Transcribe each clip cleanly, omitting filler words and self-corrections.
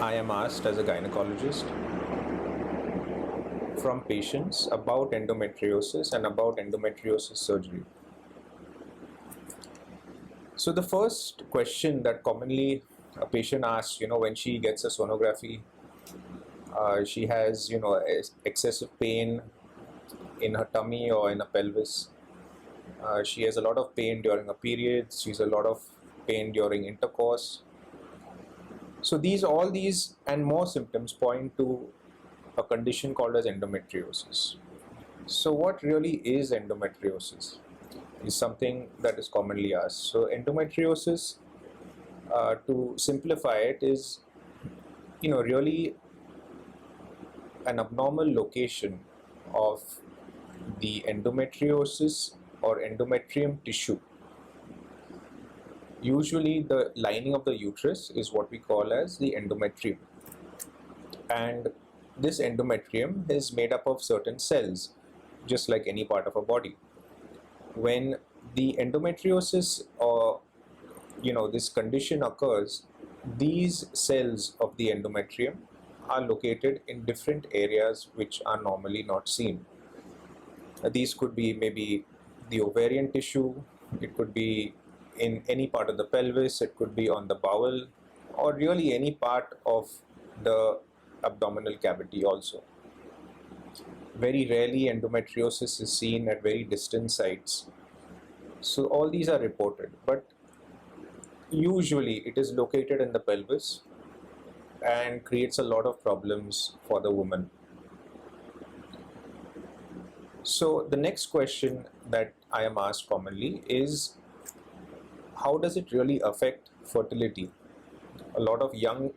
I am asked as a gynecologist from patients about endometriosis and about endometriosis surgery. So the first question that commonly a patient asks, when she gets a sonography, she has, excessive pain in her tummy or in her pelvis. She has a lot of pain during her periods. She has a lot of pain during intercourse. So all these and more symptoms point to a condition called as endometriosis. So what really is endometriosis is something that is commonly asked. So endometriosis, to simplify it, is really an abnormal location of the endometriosis or endometrium tissue. Usually the lining of the uterus is what we call as the endometrium, and this endometrium is made up of certain cells, just like any part of a body. When the endometriosis or this condition occurs, these cells of the endometrium are located in different areas which are normally not seen. These could be maybe the ovarian tissue, it could be in any part of the pelvis, it could be on the bowel, or really any part of the abdominal cavity also. Very rarely endometriosis is seen at very distant sites. So all these are reported, but usually it is located in the pelvis and creates a lot of problems for the woman. So the next question that I am asked commonly is, how does it really affect fertility? A lot of young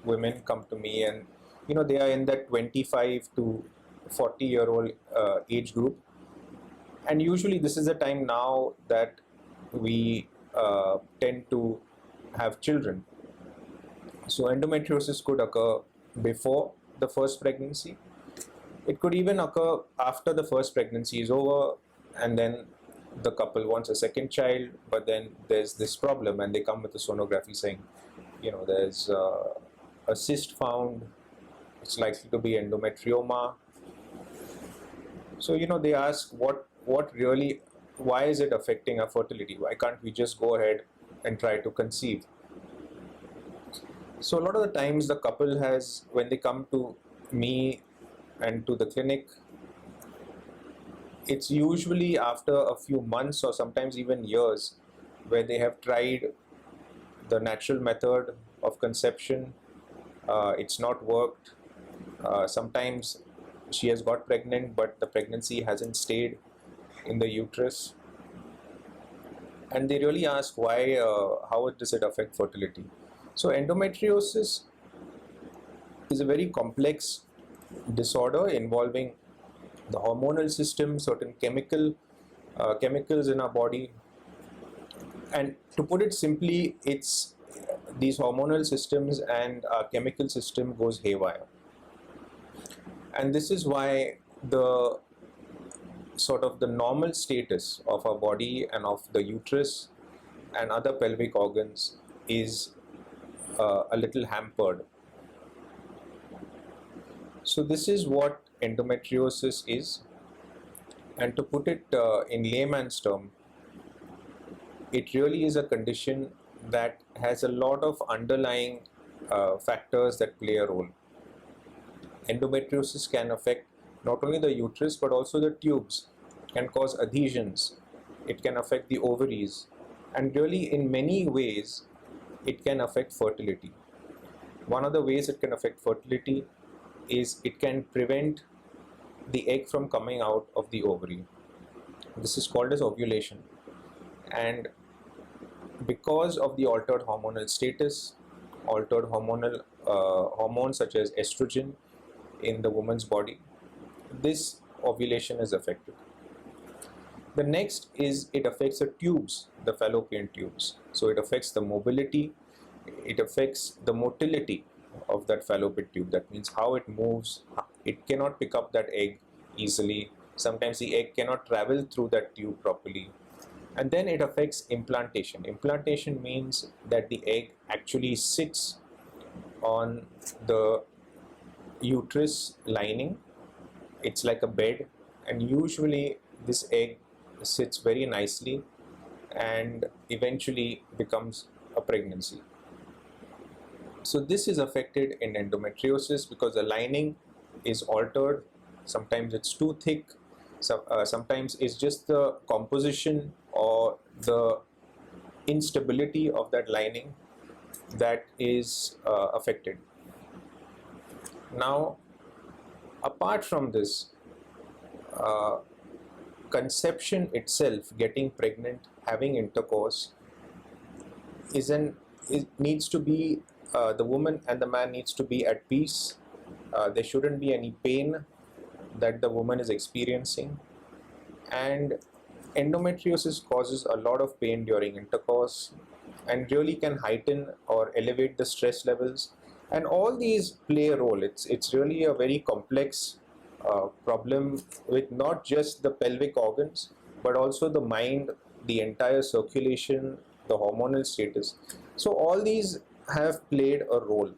women come to me and they are in that 25 to 40-year-old age group, and usually this is the time now that we tend to have children. So endometriosis could occur before the first pregnancy. It could even occur after the first pregnancy is over, and then the couple wants a second child, but then there's this problem and they come with a sonography saying, there's a cyst found, it's likely to be endometrioma. So they ask why is it affecting our fertility? Why can't we just go ahead and try to conceive? So a lot of the times the couple has, when they come to me and to the clinic, it's usually after a few months or sometimes even years where they have tried the natural method of conception. It's not worked. Sometimes she has got pregnant, but the pregnancy hasn't stayed in the uterus. And they really ask why, how does it affect fertility? So endometriosis is a very complex disorder involving the hormonal system, certain chemicals in our body. And to put it simply, it's these hormonal systems and our chemical system goes haywire. And this is why the normal status of our body and of the uterus and other pelvic organs is a little hampered. So this is what endometriosis is, and to put it in layman's term, it really is a condition that has a lot of underlying factors that play a role. Endometriosis can affect not only the uterus but also the tubes, can cause adhesions, it can affect the ovaries, and really in many ways it can affect fertility. One of the ways it can affect fertility is it can prevent the egg from coming out of the ovary. This is called as ovulation, and because of the altered hormonal status, altered hormones such as estrogen in the woman's body, this ovulation is affected. The next is it affects the tubes, the fallopian tubes. So it affects the mobility, it affects the motility of that fallopian tube. That means how it moves. It cannot pick up that egg easily. Sometimes the egg cannot travel through that tube properly. And then it affects implantation. Implantation means that the egg actually sits on the uterus lining. It's like a bed, and usually this egg sits very nicely and eventually becomes a pregnancy. So this is affected in endometriosis because the lining is altered. Sometimes it's too thick, sometimes it's just the composition or the instability of that lining that is affected. Now, apart from this, uh, conception itself, getting pregnant, having intercourse, it needs to be, the woman and the man needs to be at peace. There shouldn't be any pain that the woman is experiencing, and endometriosis causes a lot of pain during intercourse and really can heighten or elevate the stress levels, and all these play a role. It's really a very complex problem with not just the pelvic organs but also the mind, the entire circulation, the hormonal status. So all these have played a role.